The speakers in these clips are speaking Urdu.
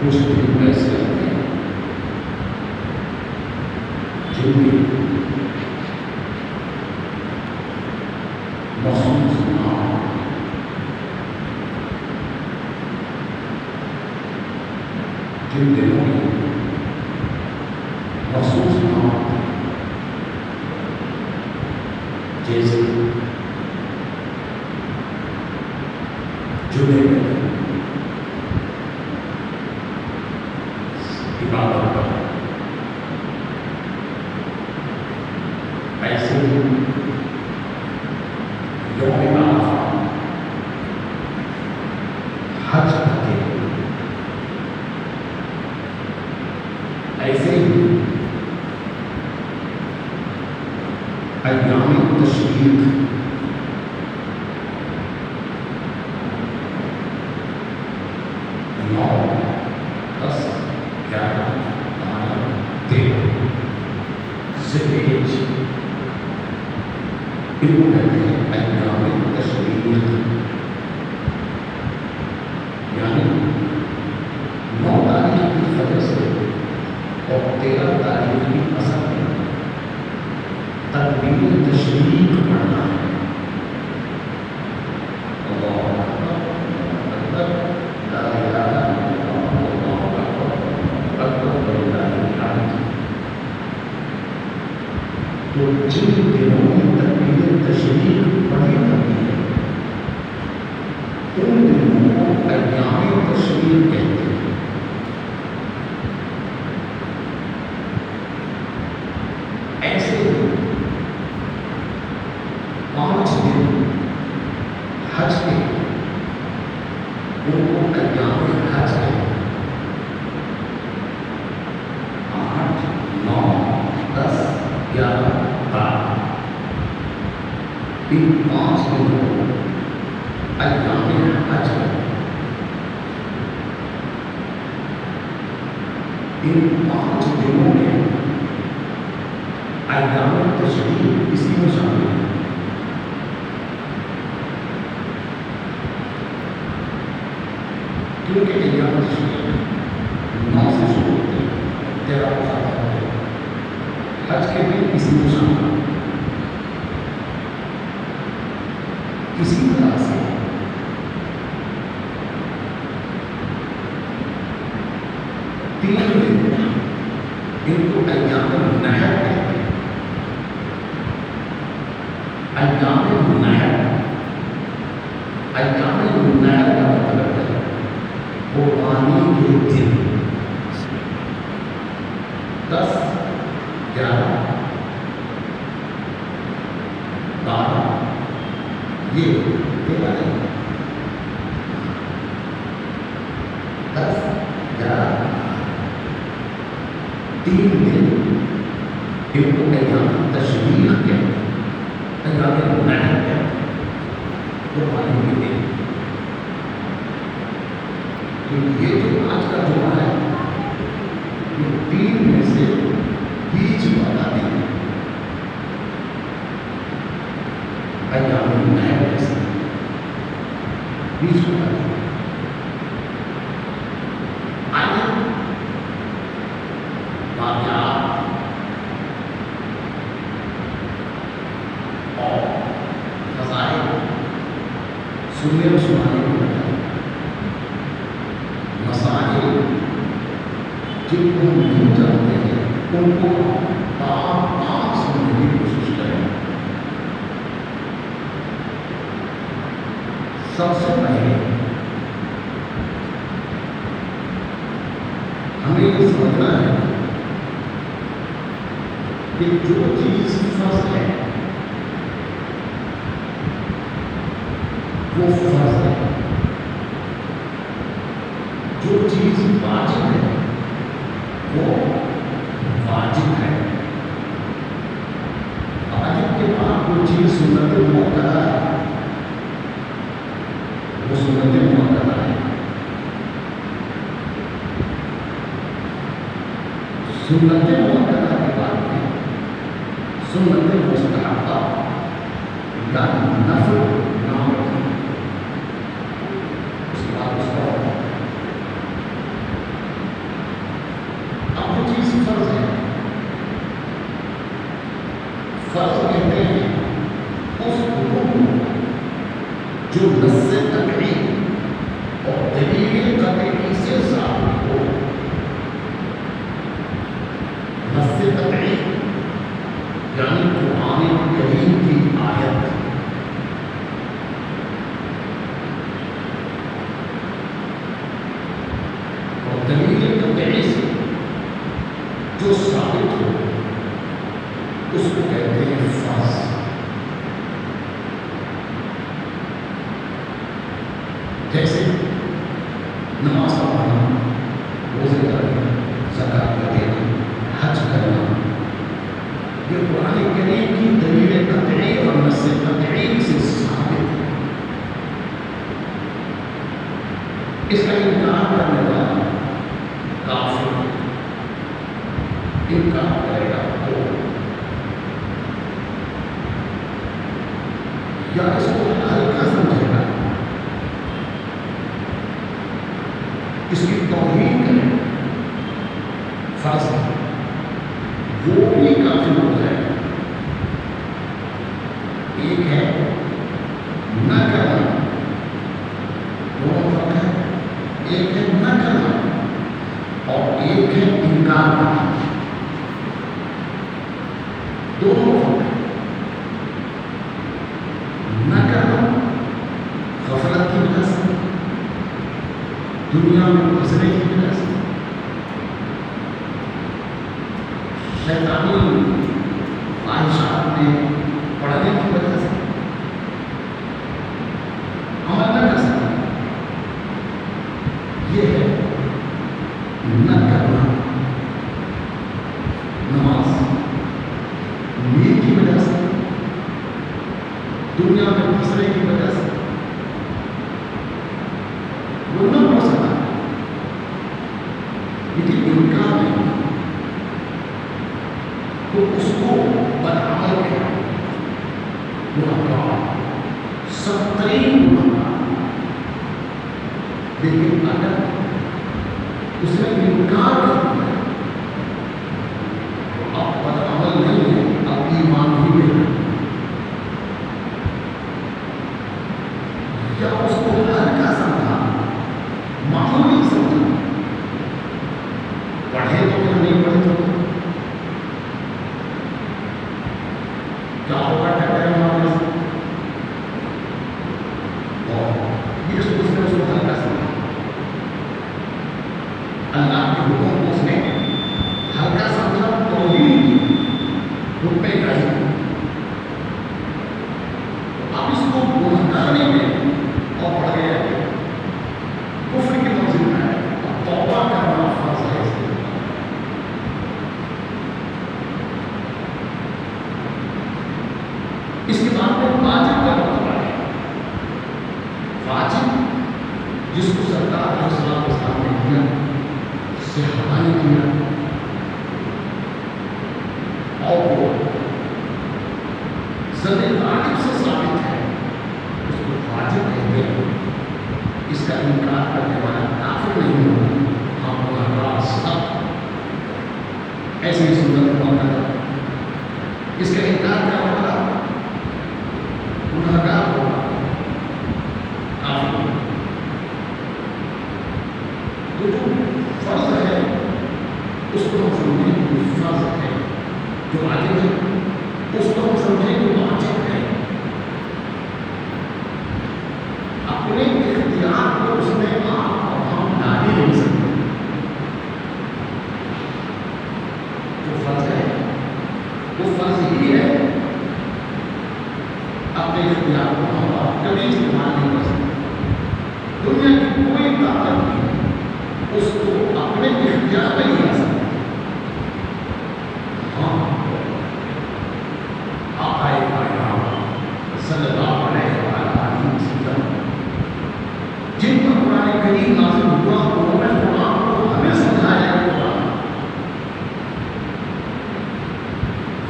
کچھ دن ایسے آتے ہیں جن میں موسم سنا جن دنوں میں موسم سنا جیسے جمعے عبادت پر ایسے ہی یوم عرفہ حج کے ایسے ہی ایام تشریق 9 10 11 12 13 ذی‌الحجہ ان کو کہتے ہیں ایام تشریق، یعنی 9 تاریخ کی فجر سے اور 13 تاریخ کی عصر میں تکبیر تشریق پڑھنا ہے۔ اللہ اکبر، لا الہ الا اللہ، اللہ اکبر وللہ الحمد۔ تو جن دنوں میں تکبیر تشریق پڑھی جاتی ہے ان دنوں کو ایام تشریق کہتے ہیں۔ ایسے 5 دن حج کے ان کو ایام حج کہتے ہیں۔ 8 9 10 11 12 ان 5 دنوں کو ایام حج کہتے ہیں۔ ان 5 دنوں میں ایام تشریق اسی میں شامل ہے۔ کیونکہ ایام تشریق 9 سے شروع ہوتے ہیں، 13 کو ختم ہوتے ہیں، حج کے دن اسی میں شامل ہے۔ اسی طرح سے تین دن ان کو ایام النحر کہتے ہیں۔ ایام النحر کا مطلب ہے قربانی کے دن۔ 10 11 12 یہ 13 نہیں، 10 11 3 دن ان کو ایام تشریق کہتے ہیں، ایام نحر کہتے ہیں، قربانی کے دن۔ تو یہ جو آج کا جمعہ ہے یہ 3 میں سے بیچ والا دن ہے، ایام نحر جیسے بیچ والا دن۔ سننے اور سنانے کو بتائیں، مسائل جن کو ہم نہیں جانتے ہیں ان کو آپ سمجھنے کی کوشش کریں۔ سب سے پہلے ہمیں یہ سمجھنا ہے کہ جو چیز فرض ہے وہ فرض ہے، جو چیز واجب ہے وہ واجب ہے۔ واجب کے بعد جو چیز سنت مؤکدہ ہے وہ سنت مؤکدہ ہے۔ سنت مؤکدہ کے بعد میں سنت مستحبہ یا نفل نام رکھیں، اس کے بعد اس کا اب جو چیز فرض ہے، فرض کہتے ہیں اس حکم جو نص قطعی اور دلیل قطعی سے ثابت ہو۔ نص قطعی یعنی قرآن کریم کی آیت، اور دلیل قطعی سے جو ثابت ہو اس کو کہتے ہیں فرض۔ جیسے نماز پڑھنا، روزے رکھنا، زکات دینا، حج کرنا، یہ قرآن کریم کی دلیل قطعی اور نص قطعی سے ثابت ہے۔ اس کا انکار کرنے والا کافر انکار کرے گا تو یا اس کو ہلکا سمجھے گا، اس کی توہین کرے گا، فرض ہے وہ بھی کافر ہو جائے گا۔ ایک ہے نہ کرنا، دونوں فرق ہے، ایک ہے نہ کرنا اور ایک ہے انکار کرنا، دونوں فرق ہے۔ نہ کرنا غفلت کی وجہ سے، دنیا میں پھنسنے کی وجہ سے، شیطانی خواہشات میں پڑھنے کی وجہ سے عمل نہ کر سکتا، یہ ہے نہ کرنا۔ نماز نیند کی وجہ سے، دنیا میں پھنسنے کی وجہ سے وہ نہ پڑھ سکتا، لیکن انکار نہیں تو اس کو بدعمل کیا، گناہگار، سخت ترین گناہگار۔ لیکن اگر اس نے انکار کر دیا تو اب بدعمل نہیں ہے، اب ایمان ہی ہے۔ یا اس کو ہلکا سمجھا، معمولی سمجھا، پڑھے تو کیا نہیں پڑھے تو کیا ہوگا، ٹکرے ہمارے سے، اور یہ اس نے اس کو ہلکا سمجھا، اللہ کے حکم کو اس نے ہلکا سمجھا، توہین کی، رکنے کا ہی۔ اب اس کو گناہگاری میں اور بڑھ گیا ہے، کفر کی منزل میں ہے، اب توبہ کرنا فرض ہے اس کے۔ اس کے بعد میں واجب کا مرتبہ ہے. واجب جس کو سرکار علیہ السلام نے کیا، صحابہ نے کیا، اور وہ ذرے واجب سے ثابت ہے، اس کو واجب کہتے ہیں. اس کا انکار کرنے والا کافر نہیں ہوگا. ہمارا سب ایسے ہی سنت ہوگا. اس کا انکار کیا ہوگا؟ گنہگار ہوگا، کافر ہوگا. تو جو فرض ہے اس کو ہم سمجھیں کہ فرض ہے، جو واجب ہے اس کو ہم سمجھیں کہ واجب ہے. اپنے اختیار کو اس میں آپ اور ہم ڈال ہی نہیں سکتے. جو فرض ہے وہ فرض ہی ہے، اپنے اختیار کو ہم آپ کبھی استعمال نہیں کر سکتے. دنیا کی کوئی طاقت نہیں اس کو اپنے اختیار میں نہیں لا سکتی. ہاں، آقا کائنات صلی اللہ علیہ وسلم جن پر قرآن کریم نازل ہوا، انہوں نے قرآن کو ہمیں سمجھایا ہے. قرآن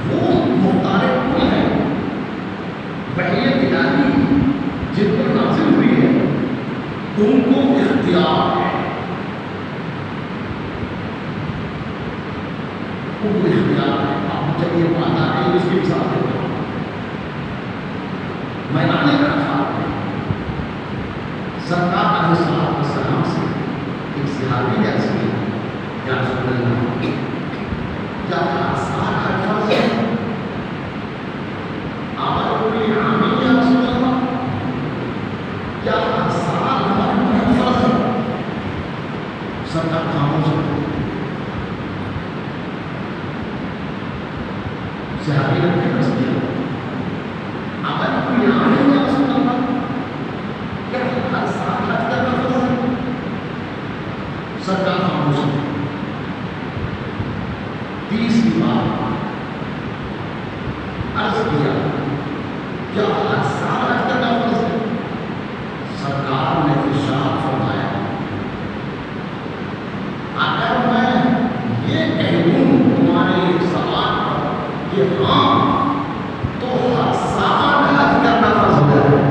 وہ مختار کل ہے، وحی الہی جن پر نازل ہوئی ہے ان کو اختیار ہے. ان کو اختیار ہے. آپ جب یہ بات آ گئی اس کے ساتھ میدان عرفات میں سرکار علیہ السلام سے ایک صحابی نے عرض کیا، یا رسول اللہ، کیا آسان ہے فرض ہے؟ عمل کوئی عامل یا رسول اللہ، کیا آسان ہمارے فرض ہے؟ سرکار خاموش ہے. صحابی نے عرض کیا، عمل کوئی عامل یا رسول اللہ، کیا ہر سال حج کرنا فرض ہے؟ سرکار خاموش ہے. تیسری بار عرض کیا، کیا ہر سال حج کرنا فرض ہے؟ سرکار نے ارشاد فرمایا، اگر میں یہ کہہ دوں تمہارے سوال پر کہ ہاں، تو ہر سال حج کرنا فرض ہو جائے.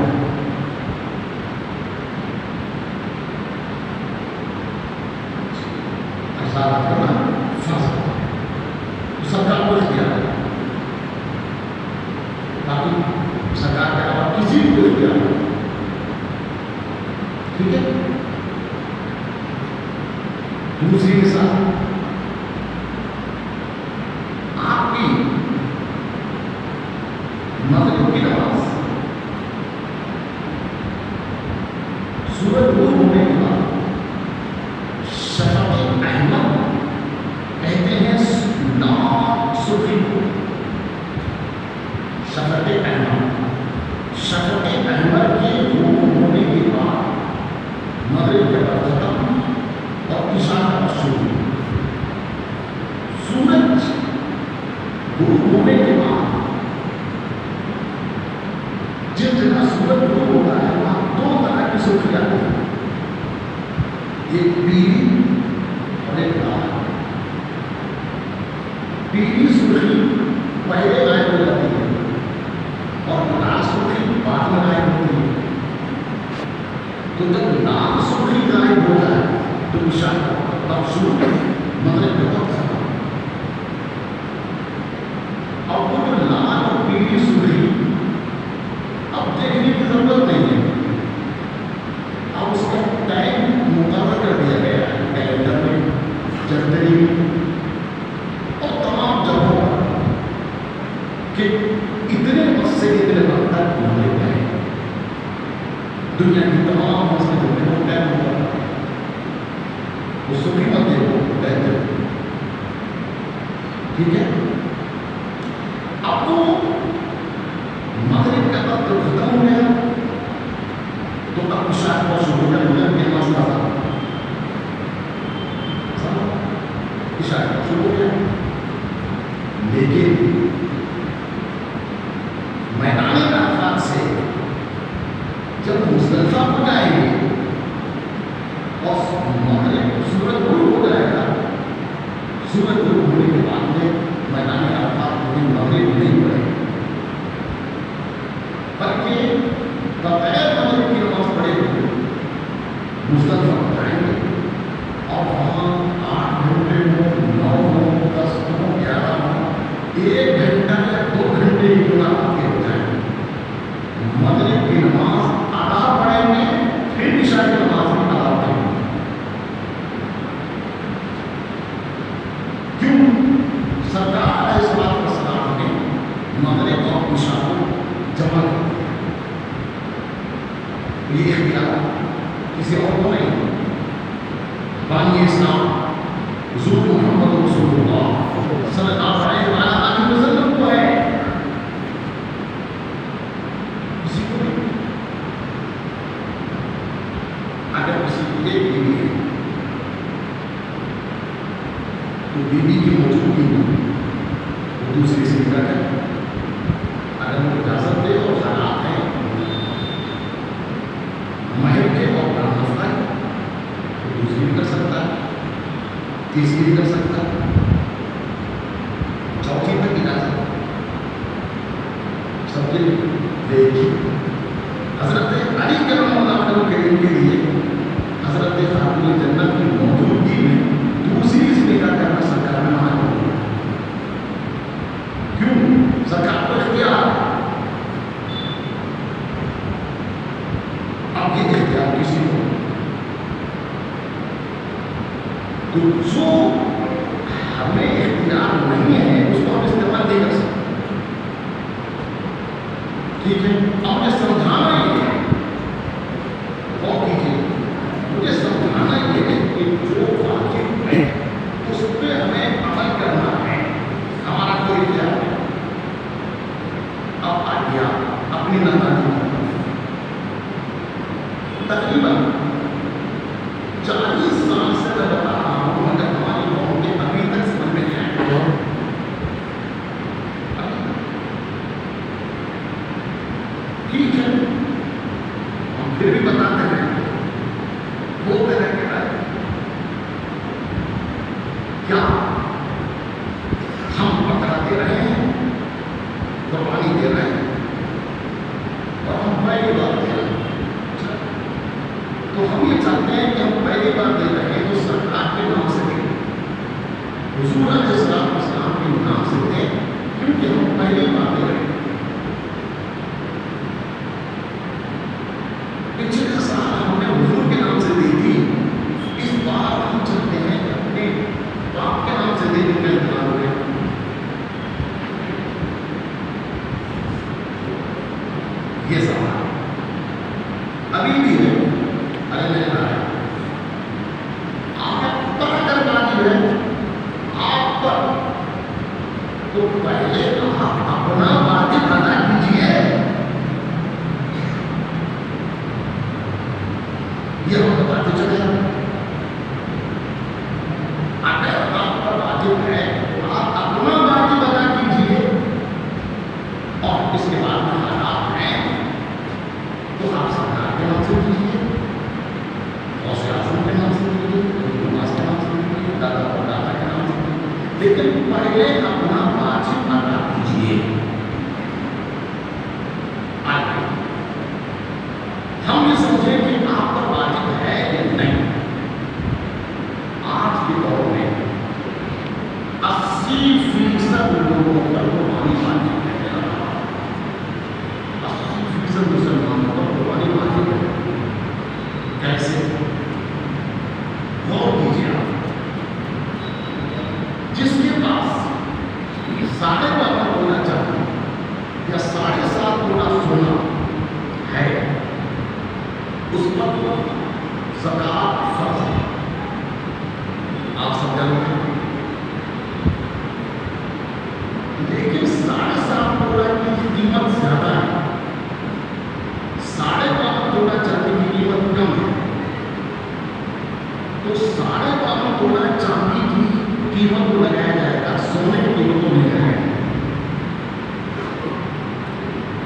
سرکار کو اختیار ہے، باقی سرکار کے علاوہ کسی کو اختیار ہے. ٹھیک ہے. دوسری مثال، آپ کی مغرب کی نماز سورج غروب ہونے کے بعد شفق احمر کہتے ہیں نام سرخی کو. شفق احمر کے غروب ہونے کے بعد مغرب کے بعد ختم اور عشاء کا شروع. سورج غروب ہونے کے بعد جس جگہ سورج غروب ہوتا ہے وہاں دو طرح کی سرخی آتی ہے، ایک پیلی اور ایک لال. پیلی سرخی پہلے غائب ہو جاتی ہے اور لال سرخی بعد میں غائب ہوتی ہے. تو جب لال سرخی غائب ہو جائے تو عشاء کا وقت شروع، مغرب کا وقت ختم. اور وہ جو لال اور پیلی سرخی اب دیکھنے کی ضرورت نہیں ہے، اب اس کا ٹائم مقرر کر دیا گیا ہے کیلنڈر میں، جنوری میں اور تمام جگہوں پر کہ اتنے وقت سے اتنے وقت تک مغرب ہے. دنیا کی تمام مسجدوں میں وہ ٹائم مقرر ہے. وہ سرخی مت دیکھو، بہتر. ٹھیک ہے. اب وہ مغرب کا وقت ختم ہو گیا تو اب عشاء کا شروع کر دیا کہ مسئلہ تھا. عشاء کا شروع ہو گیا، لیکن میدان 1 گھنٹہ یا 2 گھنٹے کی گناہ آتے ہو جائیں، مغرب کی نماز ادا پڑھیں گے، پھر عشاء کی نماز بھی ادا پڑھیں گے. کیوں؟ سرکار علیہ السلام نے مغرب اور عشاء کو جمع کیا. یہ اختیار کسی اور کو نہیں. بانی اسلام حضور محمد رسول اللہ صلی اللہ علیہ وسلم کو ہے، کسی کو نہیں. اگر کسی کی ایک بیوی ہے تو بیوی کی موجودگی میں وہ دوسری سے نکاح کرے، اگر وہ اجازت دے اور حالات ہیں مہر کے اور مسئلہ ہے تو دوسری بھی کر سکتا ہے، تیسری بھی کر سکتا ہے، چوتھی تک بھی کر سکتا ہے. سب کے لیے حضرت علی کرم اللہ وجہ کے لیے حضرت خاتون جنت کی موجودگی میں دوسری سے نکاح کرنا سرکار نے منع کر دیا. کیوں؟ سرکار کو اختیار. اب یہ اختیار کسی کو تو جو ہمیں اختیار نہیں ہے اس کو ہم استعمال نہیں کر سکتے. ٹھیک ہے، ہم نے سمجھانا یہ ہے، اور کیجیے مجھے سمجھانا یہ ہے کہ جو واجب ہے اس پہ ہمیں عمل کرنا ہے، ہمارا کوئی اختیار نہیں. اب آ گیا اپنی ناراضگی تقریباً 40 سال سے میں بتا رہا ہوں، مگر ہماری قوم کے ابھی تک سمجھ میں نہیں آئے. ٹھیک ہے، ہم پھر بھی بتاتے ہیں، بولتے رہتے ہیں کیا ہم بکرا دے رہے ہیں، قربانی دے رہے ہیں اور ہم پہلی بار دے رہے ہیں. تو ہم یہ چاہتے ہیں کہ ہم پہلی بار دے رہے ہیں تو سرکار کے نام سے دیں، حضور علیہ السلام کے نام سے دیں، کیونکہ ہم پہلی بار دے رہے ہیں. پچھلے سال ہم نے حضور کے نام سے دی تھی، اس بار ہم چاہتے ہیں کہ اپنے باپ کے نام سے دینے کا انتظار کریں. یہ سوال ابھی بھی ہے. ارے میرے بھائی، آپ پر اگر واجب ہے آپ پر تو پہلے آپ اپنا واجب ادا کیجیے. یہ ہم بتاتے چلے جائیں. اگر آپ پر واجب ہے تو آپ اپنا واجب ادا کیجیے، اور اس کے بعد میں حالات ہیں تو آپ سرکار کے نام سے کیجیے، غوث اعظم کے نام سے کیجیے، نواز کے نام سے کیجیے، دادا اور دادا کے نام سے کیجیے، لیکن پہلے اپنا واجب ادا کیجیے. آگے ہم یہ سمجھیں کہ آپ پر واجب ہے یا نہیں. آج کے دور میں 80% لوگوں پر قربانی واجب ہے. 80% مسلمانوں پر قربانی واجب ہے. کیسے؟ غور کیجیے آپ. جس کے پاس 12.5 تولا چاندی یا 7.5 تولا سونا ہے اس پر تو زکات فرض ہے. آپ سمجھا لیں، لیکن 7.5 تولا کی قیمت زیادہ ہے، 12.5 تولا چاندی کی قیمت کم ہے. تو 12.5 تولا چاندی کی قیمت کو لگایا جائے گا، سونے کی قیمت کو نہیں لگایا جائے گا.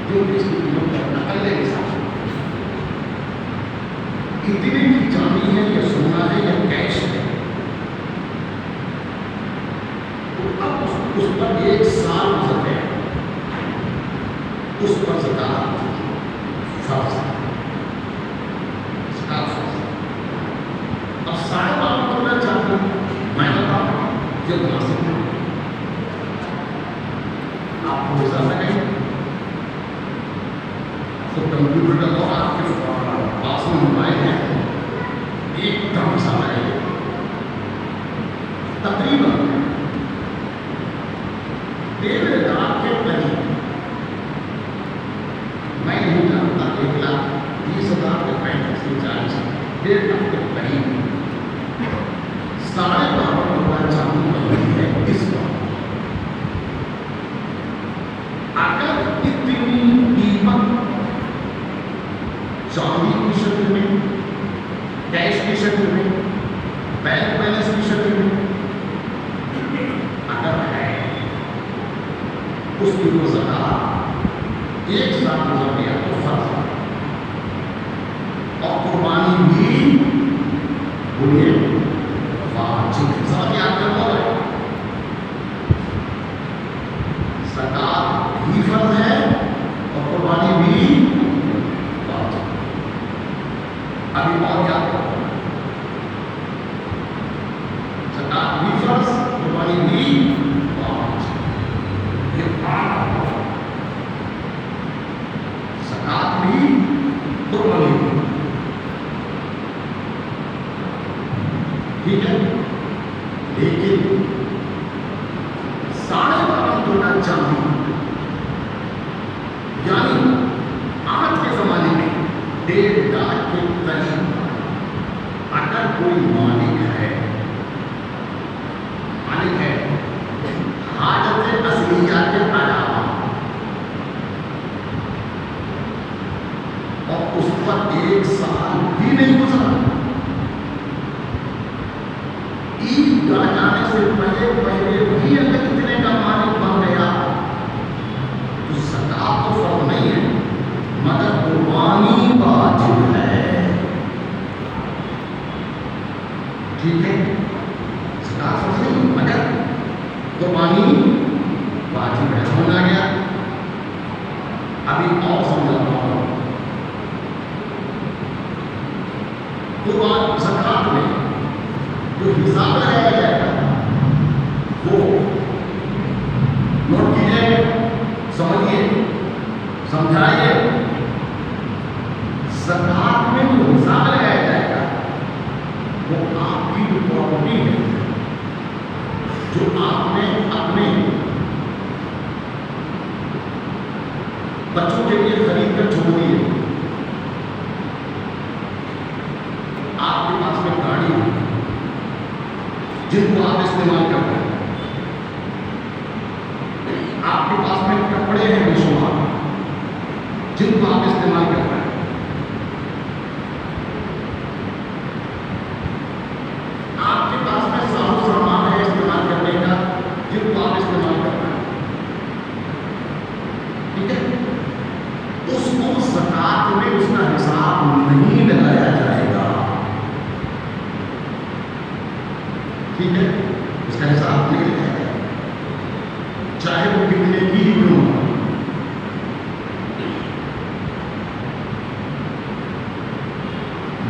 جو اس کی قیمت کا نقل ہے حساب سے اتنے کی چاندی ہے یا سونا ہے یا کیش ہے، تو اب اس پر 1 سال گزر گیا، اس پر زکات فرض ہے. زکات فرض ہے. اب 12.5 تولا چاندی میں بتاؤں یہ مناسب ہے. آپ کو حساب میں کہیں تو کمپیوٹر کا دور آپ کے پاس میں موبائل ہے، ایک دم حساب میں کہیں تقریباً 1.5 لاکھ کے قریب، میں نہیں جانتا 1,20,000 کے 35-40 1.5 لاکھ کے قریب 12.5 کروڑ چاندی بنی ہے اس وقت۔ اگر اتنی قیمت چاندی کی شکل میں، کیش کی شکل میں، بینک بیلنس کی شکل میں اگر ہے، اس کی وہ زکات 1 سال گزر گیا تو فرض ہے، اور قربانی بھی بولیے واجب ہے۔ سمجھ یاد کر رہا ہے، زکات بھی فرض ہے اور قربانی بھی واجب ہے۔ ابھی اور یاد کرو، زکات بھی فرض، قربانی بھی واجب، یہ آنا زکات بھی قربانی بھی، ٹھیک ہے۔ لیکن 12.5 تولا چاندی، یعنی آج کے زمانے میں 1.5 لاکھ کے قریب اگر کوئی مالک ہے حاجت اصلیہ کے علاوہ، اور اس پر 1 سال بھی نہیں گزرا، عید گاہ جانے سے پہلے بھی اگر اتنے کا مالک بن گیا تو زکات تو فرض نہیں ہے مگر قربانی واجب ہے، ٹھیک ہے۔ زکات فرض نہیں مگر قربانی واجب ہے، سمجھ آ گیا؟ ابھی اور سمجھاتا ہوں، قربان زکات میں جو حساب لگایا جائے گا وہ نوٹ کیجیے، سمجھیے، سمجھائیے۔ زکات میں جو حساب لگایا جائے گا وہ آپ کی جو پراپرٹی ہے، جو آپ نے اپنے بچوں کے لیے خرید کر چھوڑ دی ہے۔ آپ کے پاس میں گاڑی ہے جن کو آپ استعمال کرتے ہیں، آپ کے پاس میں کپڑے ہیں بے شمار جن کو آپ استعمال کرتے ہیں، آپ کے پاس میں ساز و سامان ہے استعمال کرنے کا جن کو آپ استعمال کرتے ہیں، ٹھیک ہے۔ اس کو زکات میں اس کا حساب نہیں لگایا جائے گا، ٹھیک ہے، اس کا حساب نہیں لگایا جائے گا، چاہے وہ کتنے کی ہی کیوں ہو۔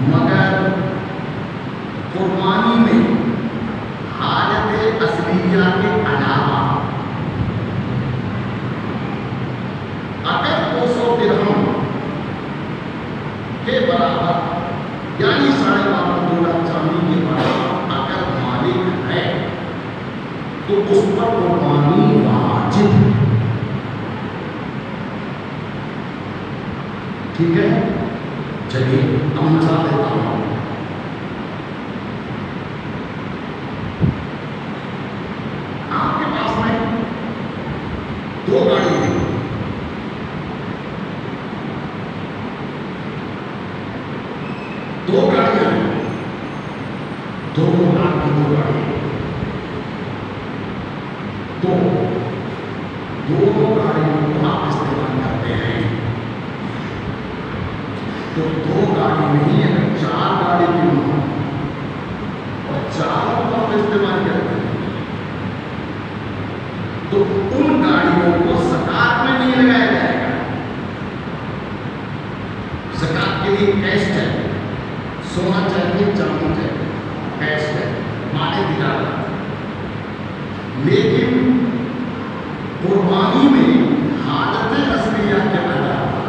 مگر قربانی میں حاجت اصلیہ کے علاوہ اگر 200 درہم کے برابر یعنی 12.5 تولا چاندی کے برابر اگر مالک ہے تو اس پر قربانی واجب ہے، ٹھیک ہے۔ چلیے اب مثال دیتا ہوں، آپ کے پاس میں 2 گاڑی ہے، 2 گاڑیاں ہیں، 2 لاکھ کی 2 گاڑیاں، تو دونوں گاڑیوں کو آپ استعمال کرتے ہیں، تو 2 گاڑی نہیں ہے، 4 گاڑی کیوں ہو، اور 4 کو آپ استعمال کرتے ہیں، تو ان گاڑیوں کو زکات میں نہیں لگایا جائے گا۔ زکات کے لیے کیش چاہیے، سونا چاہیے، چاندی چاہیے، کیش ہے، مال تجارت۔ لیکن قربانی میں حالت اصلیہ کے علاوہ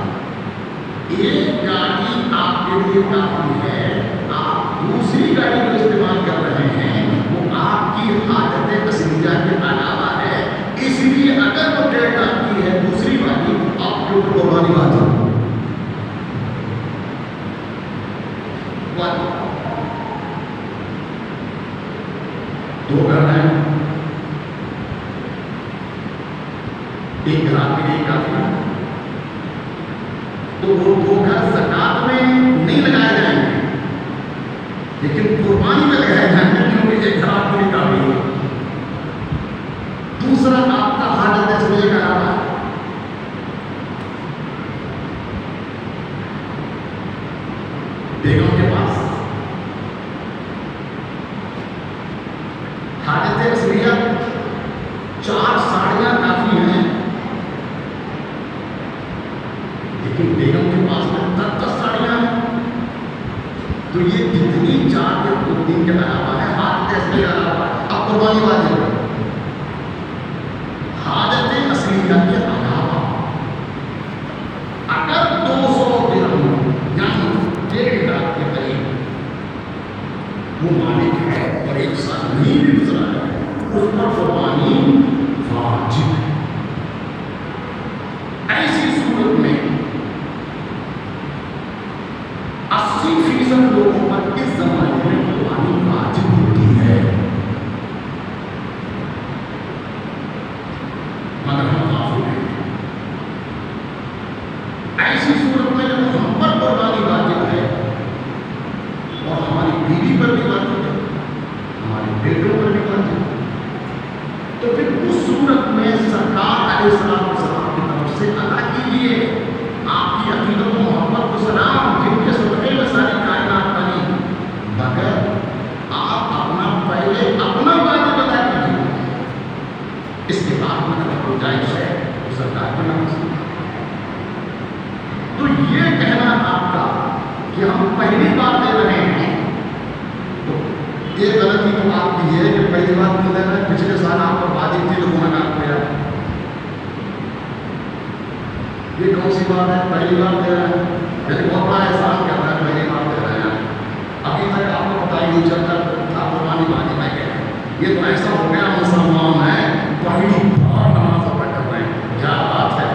ایک گاڑی آپ کے لیے کافی ہے، آپ دوسری گاڑی کو استعمال کر رہے ہیں وہ آپ کی حالت اصلیہ کے علاوہ ہے، اس لیے اگر وہ 1.5 لاکھ کی ہے دوسری گاڑی آپ کے اوپر قربانی واجب ہے۔ دو گھر ہیں، ایک گھر آپ کے لیے کافی ہے، تو وہ 2 گھر زکات میں نہیں لگائے جائیں گے لیکن قربانی میں لگائے جائیں گے، کیونکہ ایک گھر آپ کے لیے کافی ہے، دوسرا آپ کا حالت اصلیہ کا نام ہے۔ بیگم کے پاس حالت اصلیہ 4 ساڑیاں کافی ہیں، لیکن بیگم کے پاس میں 10 ساڑیاں ہیں، تو یہ جتنی 4 یا 2 دن کے علاوہ ہے حالت اصلیہ کے علاوہ اب قربانی واجب ہے۔ حالت اصلیہ کے علاوہ اگر 200 درہم یعنی 1.5 لاکھ کے قریب وہ مالک ہے اور 1 سال نہیں بھی گزرا ہے، اس پر قربانی واجب ہے۔ ایسی صورت میں 80% لوگوں پر اس زمانے میں قربانی واجب ہوتی ہے، مگر ہم غافل ہیں۔ ایسی صورت میں جب ہم پر قربانی واجب ہے اور ہماری بیوی پر بھی واجب ہے، ہمارے بیٹوں پر بھی واجب ہے، تو پھر اس صورت میں سرکار علیہ السلام کی طرف سے ادا کیجیے آپ کی عقیدت و محبت کو سلام، جن کے صدقے میں ساری کائنات بنی، مگر آپ پہلے اپنا واجب ادا کیجیے، اس کے بعد میں اگر گنجائش ہے تو سرکار کا نام سنیں۔ تو یہ کہنا آپ کا کہ ہم پہلی بار دے رہے ہیں، تو یہ غلطی تو آپ کی ہے کہ پہلی بار نہیں دے رہے، پچھلے سال آپ پر واجب تھی تو گناہ گار ہو گیا، یہ کون سی بات ہے؟ پہلی بار دے رہے ہیں، یعنی بہت بڑا احسان کر رہا ہے، پہلی بار دے رہے ہیں، ابھی تک آپ کو پتہ ہی نہیں چلتا تھا قربانی واجب ہے کیا؟ یہ تو ایسا ہو گیا مسلمان ہے پہلی بار نماز ادا کر رہے ہیں، کیا بات ہے،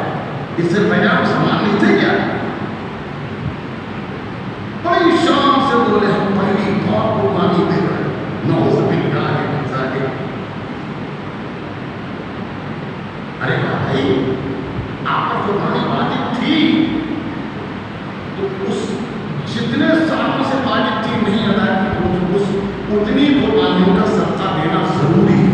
اس سے پہلے آپ مسلمان نہیں تھے کیا؟ بڑی شان سے بولے ہم پہلی بار قربانی دے رہے ہیں، نعوذ باللہ من ذالک۔ ارے بھائی آپ پر قربانی واجب تھی تو اس جتنے سالوں سے واجب تھی نہیں ادا کی، اس اتنی قربانیوں کا صدقہ دینا ضروری ہے،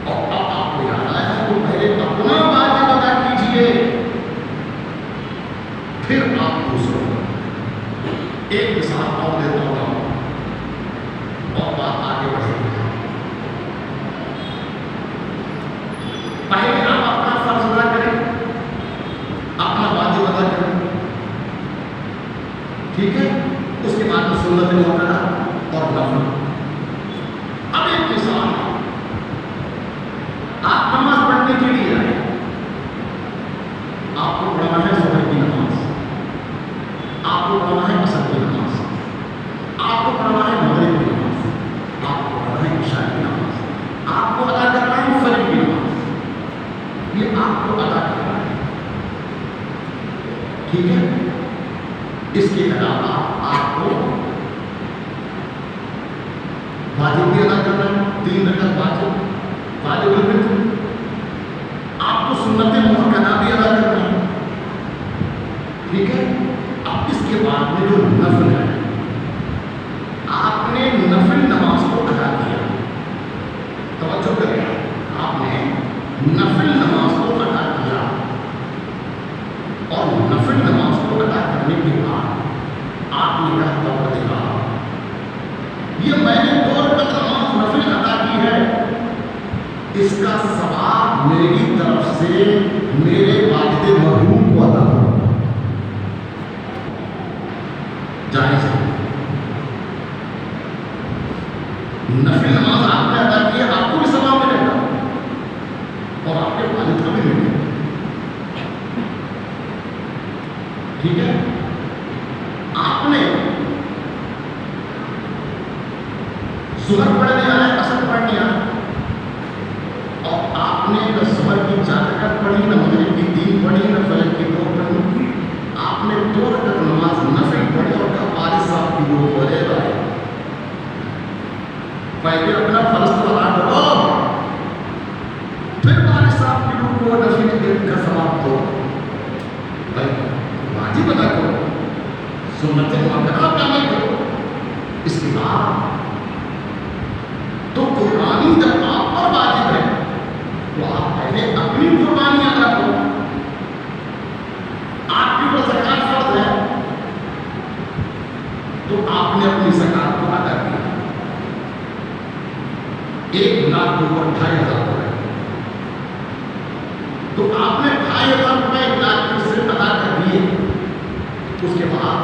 اور اب آپ کو یاد آیا تو پہلے اپنا واجب ادا کیجیے، پھر آپ دوسروں کو۔ ایک مثال اور دیتا ہوں اور بات آگے بڑھے گی۔ پہلے آپ اپنا فرض ادا کریں، اپنا واجب ادا کریں، ٹھیک ہے، اس کے بعد سنت موقع اور نفل۔ اب ایک مثال، آپ نماز پڑھنے کے لیے آئے، آپ کو پڑھنا ہے ظہر کی نماز، آپ کو پڑھنا ہے عصر کی نماز، آپ کو پڑھنا ہے مغرب کی نماز، آپ کو پڑھنا ہے عشاء کی نماز، آپ کو ادا کرنا ہے فجر کی نماز، یہ آپ کو ادا کرنا ہے، ٹھیک ہے۔ اس کے علاوہ آپ کو واجب بھی ادا کرنا ہے، 3 رکعت واجب الوتر، آپ کو سنت مؤکدہ بھی ادا کرنا ہے، ٹھیک ہے۔ اب اس کے بعد میں جو نفل ہے، آپ نے نفل نماز کو ادا کیا، توجہ کریں، آپ نے نفل نماز کو ادا کیا، اور نفل نماز کو ادا کرنے کے بعد آپ نے کہا پروردگار، یہ میں نے 2 رکعت نماز نفل ادا کی ہے، اس کا ثواب میری طرف سے میرے والد مرحوم کو عطا کرو، جائز ہے۔ نفل نماز آپ نے ادا کی ہے، آپ کو بھی ثواب ملے گا، اور آپ کے والد کا بھی نہیں ہے. ٹھیک ہے. آپ نے ظہر پڑھنے آئے, اثر پڑھنے آئے, اور آپ نے نہ ظہر کی 4 رکعت پڑھی, نہ مغرب کی 3 پڑھی, نہ فجر کی 2 پڑھی. آپ نے 2 رکعت نماز نفل پڑھی اور کہا والد صاحب کی وہ بولے بھائی پہلے اپنا فرض تو ادا کرو, پھر والد صاحب کی روح کو نفل کا ثواب دو. بھائی واجب ادا کرو, سنت مؤکدہ کا عمل کرو. اس کے بعد تو قربانی جب آپ پر واجب ہے تو آپ پہلے اپنی قربانی ادا کرو. آپ کی پر زکات فرض ہے تو آپ نے اپنی زکات کو ادا کیا. 1,00,000 کے اوپر 2,500 روپئے, تو آپ نے 2,500 روپئے 1,00,000 سے ادا کر دیے. اس کے بعد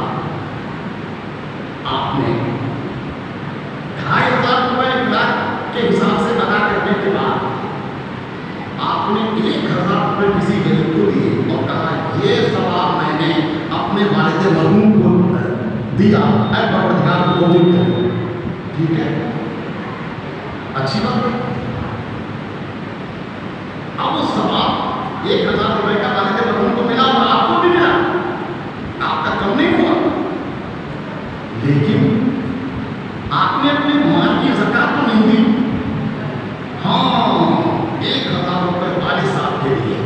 آپ نے 2,500 روپئے 1,00,000 کے حساب سے ادا کرنے کے بعد آپ نے 1,000 روپئے کسی غریب کو دیے اور کہا یہ ثواب میں نے اپنے والد مرحوم کو دیا, اے پروردگار کو قبول کرو. ٹھیک ہے, اچھی بات ہے. اب وہ ثواب 1,000 روپئے کا والد مرحوم کو ملا اور آپ کو بھی ملا, آپ کا کم نہیں ہوا. لیکن آپ نے اپنے مال کی زکات تو نہیں دی. ہاں 1,000 روپئے والد صاحب کے لیے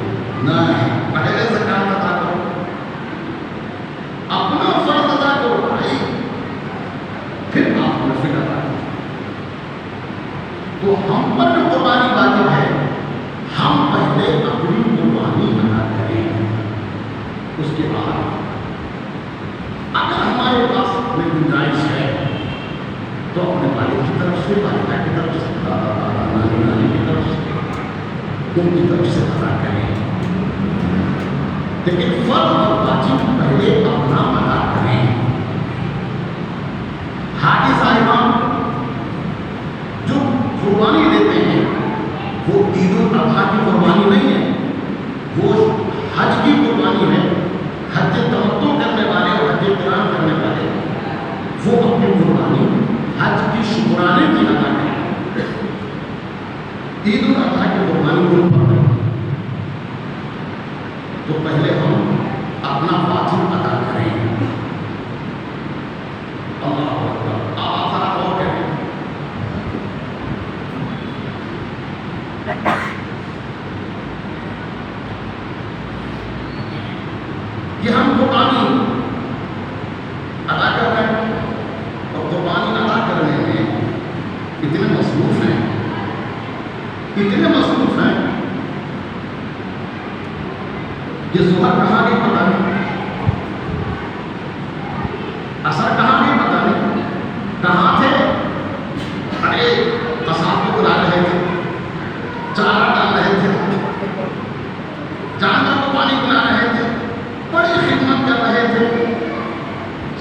نہیں, پہلے زکات ادا کرو, اپنا فرض ادا کرو بھائی, پھر آپ نفل ادا کرو. تو ہم پر جو قربانی واجب ہے ہم پہلے اپنی قربانی ادا کریں. اس کے بعد اگر ہمارے پاس کوئی گنجائش ہے تو اپنے والد کی طرف سے, والدہ کی طرف سے, دادا دادا نانی نانی کی طرف سے, ان کی طرف سے ادا کریں. لیکن فرض اور واجب پہلے اپنا ادا کریں. حاجی صاحبان جو قربانی دیتے ہیں وہ عید الاضحیٰ کی قربانی نہیں ہے, وہ حج کی قربانی ہے. حج تمتع کرنے والے اور حج قران کرنے والے وہ اپنی قربانی حج کی شکرانے کی ادا کریں. عید الاضحیٰ کی قربانی کو پڑھیں تو پہلے ہم اپنا واجب ادا کریں. اللہ اکبر. آپ ذرا اور کہیں یہ ہم قربانی ادا کر رہے ہیں اور قربانی ادا کرنے میں اتنے مصروف ہیں, اتنے مصروف ہیں یہ ظہر کہاں گئی پتہ نہیں, اثر کہاں گئی پتہ نہیں, کہاں تھے, ارے تصاویر کو بلا رہے تھے, چارہ ڈال رہے تھے, جانور کو پانی پلا رہے تھے, بڑی خدمت کر رہے تھے.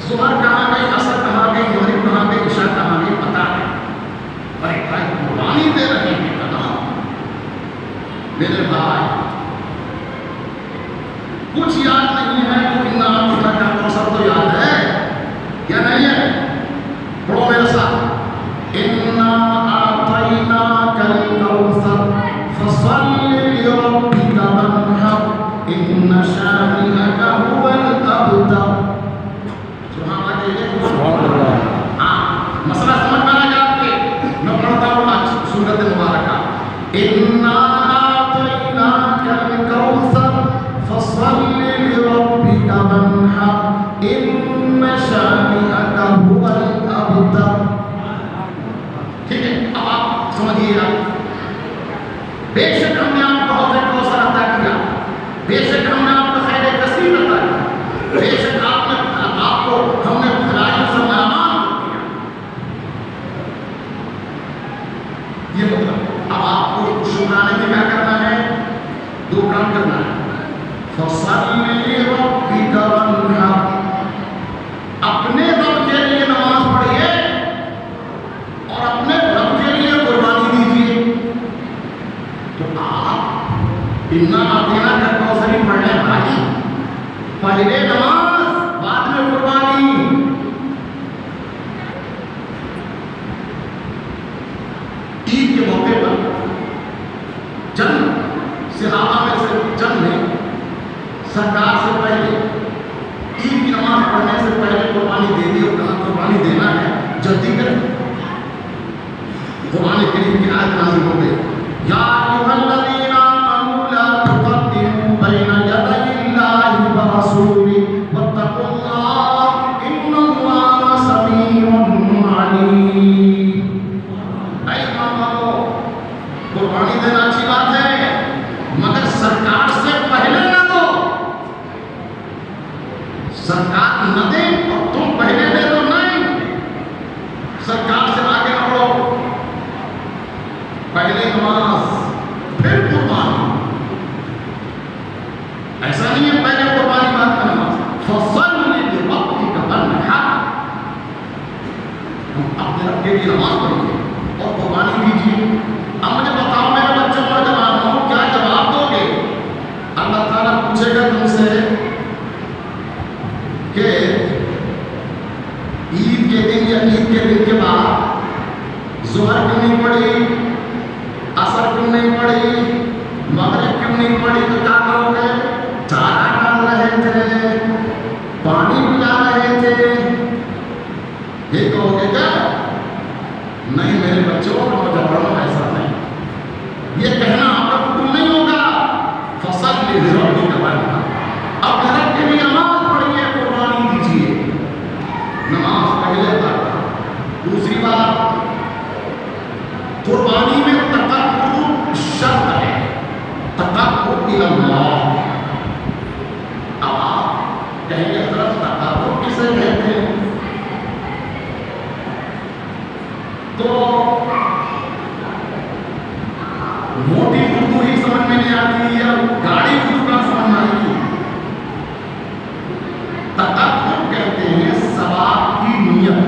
ظہر کہاں گئی, اثر کہاں گئی, مغرب کہاں گئی, عشاء کہاں گئی, پتہ نہیں. ارے بھائی قربانی دے رہے ہیں نا میرے بھائی, کچھ یاد نہیں ہے تو ان کا کوثر تو یاد ہے یا نہیں ہے؟ پڑھو میرے ساتھ, انا اعطیناک الکوثر فصل لربک وانحر ان شانئک هو الابتر. سبحان اللہ. ہاں مسئلہ سمجھ میں آ گیا آپ کے, میں پڑھتا ہوں آج سورۃ مبارکہ. انا اعطیناک الکوثر فصل لربک وانحر ان شانئک هو الابتر. ٹھیک ہے, اب آپ سمجھیے گا. بے شک ہم نے آپ کو حوض کوثر عطا کیا, بے شک ہم نے آپ کو خیر کثیر عطا کیا, بے شک آپ کو ہم نے بھلائی سے مہمان کیا. یہ مطلب اب آپ کو شکرانے میں کیا کرنا ہے, 2 کام کرنا ہے. فصل لربک وانحر, اپنے رب کے لیے نماز پڑھیے اور اپنے رب کے لیے قربانی دیجیے. تو آپ انا اعطینا کا کوثری پڑھنے بھائی، پہلے نماز بعد میں قربانی. عید کے موقع پر چند صحابہ میں سے چند نے سرکار سے پہلے عید کی نماز پڑھنے سے پہلے قربانی دے دی اور کہا قربانی دینا ہے جلدی کریں. قرآن کریم کی آیت نازل ہو گئی، یا ایھا الذین آمنوا لا تقدموا بین یدی اللہ ورسولہ واتقوا اللہ ان اللہ سمیع علیم. اے ایمان، قربانی دینا اچھی بات ہے مگر سرکار سے پہلے نہ دو. سرکار نہ دے اور تم پہلے دے دو، نہیں. سرکار سے آگے نہ بڑھو، پہلے نماز پھر قربانی. ایسا نہیں ہے پہلے قربانی بعد میں نماز. فصل لربک وانحر، ہم اپنے رب کے لیے نماز پڑھیں گے اور قربانی دیجیے. اب مجھے بتاؤ میرے بچوں کو جواب ہو کیا جواب دو گے؟ اللہ تعالیٰ پوچھے گا تم سے کہ عید کے دن یا عید کے دن کے بعد ظہر کیوں نہیں پڑھی، عصر کیوں نہیں پڑھی، مغرب کیوں نہیں پڑھی؟ تو کیا کرو گے؟ چارہ ڈال رہے تھے، پانی پلا رہے تھے، یہ کہو گے کیا؟ نہیں میرے بچوں نوجوانوں ایسا نہیں. یہ کہنا آپ کا قبول نہیں ہوگا. فصل لربک وانحر، اب رب کے لیے نماز پڑھیے، قربانی دیجیے. نماز پہلے تک. دوسری بات، قربانی میں تقرب شرط ہے، تقرب الی اللہ. اب آپ کہیں گے حضرت تقرب کسے کہتے ہیں؟ تو موٹی اردو ہی سمجھ میں نہیں آتی یا گاڑی اردو کا سمجھ میں آئی. تقرب کہتے ہیں ثواب کی نیت،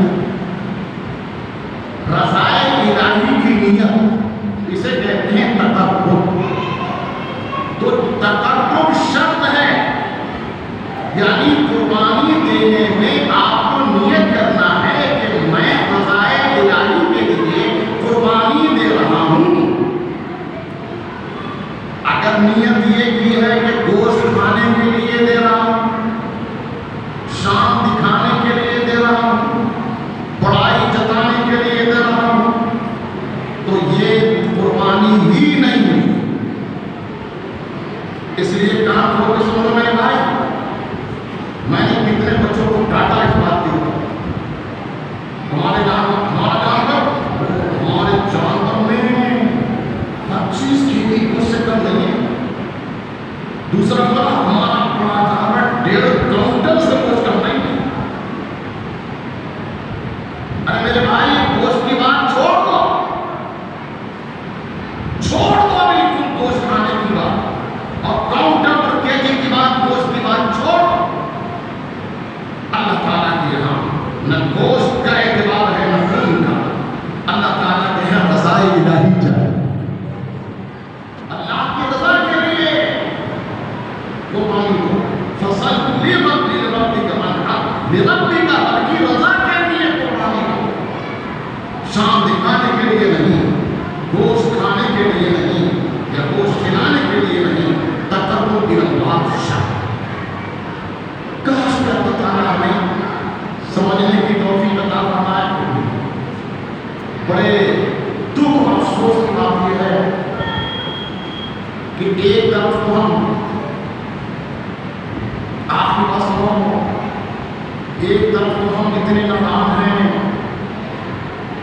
رضائے الہی کی نیت، اسے کہتے ہیں تقرب. تو تقرب شرط ہے، یعنی قربانی دینے میں آپ کو نیت کرنا ہے کہ میں رضائے الہی کے لیے قربانی دے رہا ہوں. اگر نیت یہ کی ہے کہ گوشت کھانے کے لیے دے رہا ہوں، شان دکھانے کے لیے دے رہا ہوں، بڑائی جتانے کے لیے دے رہا ہوں، تو یہ قربانی ہی نہیں ہے. اس لیے کہاں کھول کے سنو میرے بھائی، میں نے کتنے بچوں کو ڈانٹا اس بات کے اوپر. ہمارے ہمارا ہمارے جانور میں ہر چیز کی اس سے کم نہیں ہے. دوسرا ہمارا بڑا جانور 1.5 کاؤنٹل سے کچھ کم نہیں ہے. ارے میرے بھائی گوشت کی بات چھوڑ دو، چھوڑ دو بالکل گوشت کھانے کی بات، اور کاؤنٹر اور کے جی کی بات، گوشت کی بات چھوڑ دو. اللہ تعالیٰ کے یہاں نہ گوشت کا اعتبار ہے نہ خون کا. اللہ تعالیٰ کے یہاں رضائے الہی چاہیے. اللہ کی رضا کے لیے قربانی کو فصل لربک وانحر، لربک رب کی رضا کے لیے قربانی کو، شان دکھانے کے لیے نہیں، گوشت کھانے کے لیے نہیں یا گوشت کھلانے کے لیے نہیں. تقرب الی اللہ شرط. کاش کہ اللہ تعالیٰ ہمیں سمجھنے کی توفیق عطا فرمائے. بڑے دکھ اور افسوس کی بات یہ ہے کہ ایک طرف تو ہم آپ کے پاس ہو، ایک طرف تو ہم اتنے نادان ہیں،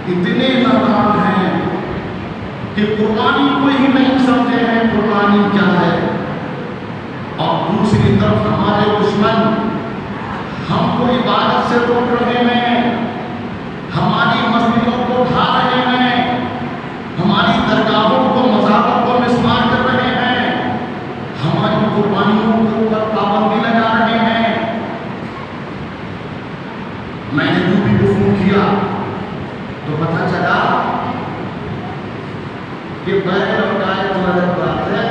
اتنے نادان ہیں کہ قربانی کو ہی نہیں سمجھے ہیں قربانی کیا ہے. اور دوسری طرف ہمارے دشمن ہم کو عبادت سے روک رہے ہیں، ہماری مسجدوں کو ڈھا رہے ہیں، ہماری درگاہوں کو مزاروں کو مسمار کر رہے ہیں، ہماری قربانیوں کے اوپر پابندی لگا رہے ہیں. میں نے جو بھی گفتگو کیا تو پتہ چلا کہ بغیر اور گائے تو الگ بات ہے،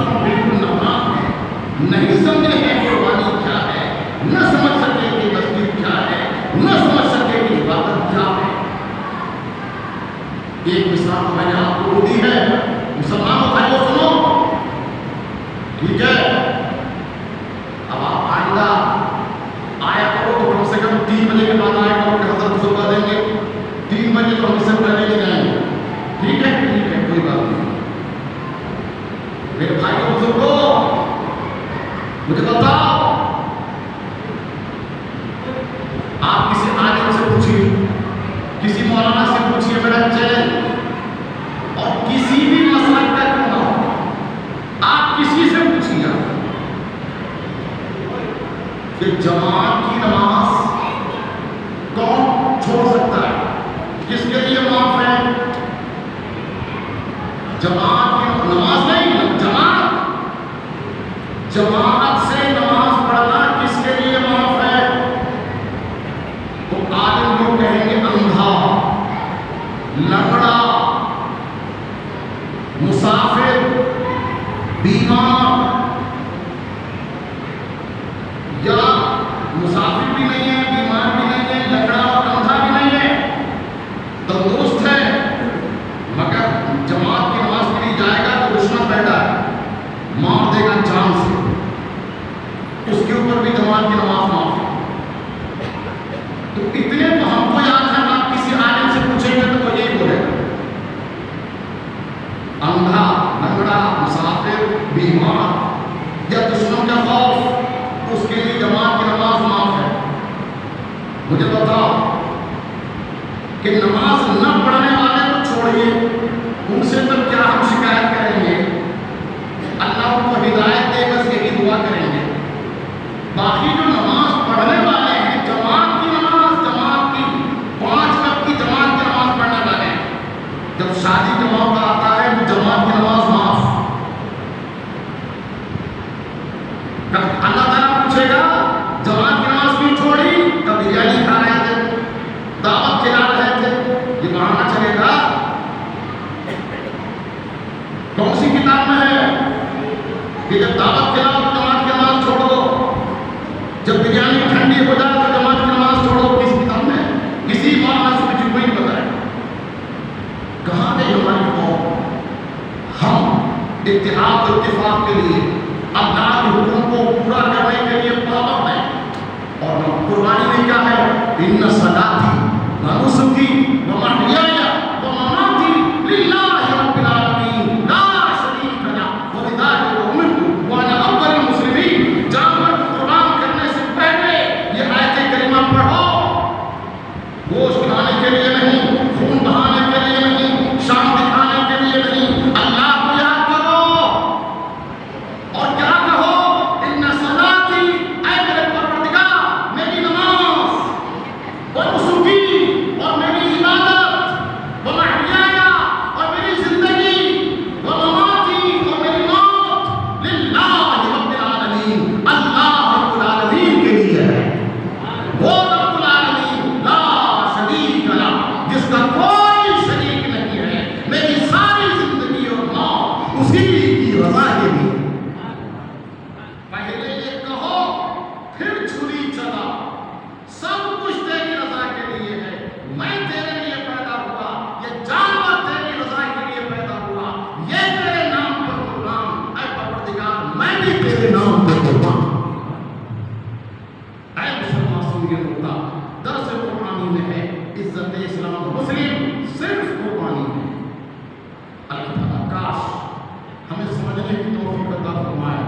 مسئلہ بالکل ناکام ہے. نہیں سمجھے کہ قربانی کیا ہے, نہ سمجھ سکے کہ مسجد کیا ہے, نہ سمجھ سکے کہ عبادت کیا ہے. ایک مثال تو میں نے آپ کو دی ہے. مسلمانوں بھائیوں سنو, ٹھیک ہے, اب آپ آئندہ آیا کرو تو کم سے کم 3 بجے کے بعد آیا کرو کہ حضرت صبح دیں گے. 3 بجے تو ہم اس سے پہلے نہیں جائیں گے. ٹھیک ہے, ٹھیک ہے, کوئی بات نہیں. میرے بھائیوں بزرگوں, مجھے بتاؤ, آپ کسی عالم سے پوچھیے, کسی مولانا سے پوچھیے, میرا چیلنج, اور کسی بھی مسلک کا کیوں نہ ہو, آپ کسی سے پوچھیے کہ جماعت کی نماز کون چھوڑ سکتا ہے, کس کے لیے معاف ہے؟ جماعت کی نماز نہیں, جماعت سے نماز پڑھنا کس کے لیے معاف ہے؟ تو عالم لوگ کہیں گے اندھا, لنگڑا, مسافر, بیمار, یا مسافر بھی نہیں ہے, بیمار بھی نہیں ہے, لنگڑا اور اندھا بھی نہیں ہے, تندرست ہے, مگر جماعت کی نماز کے لیے جائے گا تو دشمن بیٹھا ہے, مار دے گا جان سے, اس کے اوپر بھی جماعت کی نماز معاف ہے. تو اتنے تو ہم کو یاد ہے, آپ کسی عالم سے پوچھیں گے تو وہ یہی بولے گا, اندھا, لنگڑا, مسافر, بیمار یا دشمن کا خوف, اس کے لیے جماعت کی نماز معاف ہے. مجھے بتاؤ کہ نماز نہ پڑھنے والے کو چھوڑیے, ان سے تب کیا ہم شکایت کریں گے؟ اللہ ان کو ہدایت دے, بس یہی دعا کریں گے. باقی جو نماز پڑھنے والے ہیں, جماعت کی نماز, جماعت کی 5 وقت کی جماعت کی نماز پڑھنے والے ہیں, جب شادی کا موقع آتا ہے تو جماعت کی نماز معاف. اللہ تعالیٰ پوچھے گا جماعت کی نماز کیوں چھوڑی؟ کب بریانی کھا رہے تھے, دعوت کھلا رہے تھے, یہ بہانا چلے گا؟ کون سی کتاب میں ہے کہ جب دعوت کھلاؤ تو جماعت کی نماز چھوڑ دو, جب بریانی ٹھنڈی ہو جائے تو جماعت کی نماز چھوڑو؟ کس کتاب میں؟ کسی مولانا سے مجھے کوئی نہیں بتائے. کہاں گئی ہماری قوم؟ ہم اتحاد و اتفاق کے لیے اللہ کے حکم کو پورا کرنے کے لیے پابند ہیں, اور قربانی میں کیا ہے؟ ان صلاتی و نسکی و محیای و مماتی للہ رب العالمین لا شریک لہ وبذلک امرت وانا اول المسلمین. جانور کو قربان کرنے سے پہلے یہ آیت کریمہ پڑھو. گوشت کھانے کے لیے نہیں, خون بہانے کے لیے نہیں, شان دکھانے کے لیے نہیں, اللہ کو یاد کرو. اور کیا کہو؟ ان صلاتی, اے میرے پروردگار, میری نماز, و نسکی, اور میری عبادت, و محیای, اور میری زندگی, و مماتی, اور میری موت, للہ رب العالمین, اللہ رب العالمین کے لیے ہے. وہ رب العالمین لا شریک لہ, جس کا کوئی شریک نہیں ہے. میری ساری زندگی اور موت اسی کی رضا کے لیے. پہلے یہ کہو, پھر چھری چلا, سب کچھ تیری رضا کے لیے ہے. میں تیرے لیے پیدا ہوا, یہ جانور تیری رضا کے لیے پیدا ہوا, یہ تیرے نام پر قربان, اے پروردگار میں بھی تیرے نام پر قربان. اے مسلمان سنیے نکتہ, درس قرآنی میں ہے, عزت اسلام مسلم صرف قربانی ہے. اللہ تعالیٰ کاش ہمیں سمجھنے کی توفیق عطا فرمائے.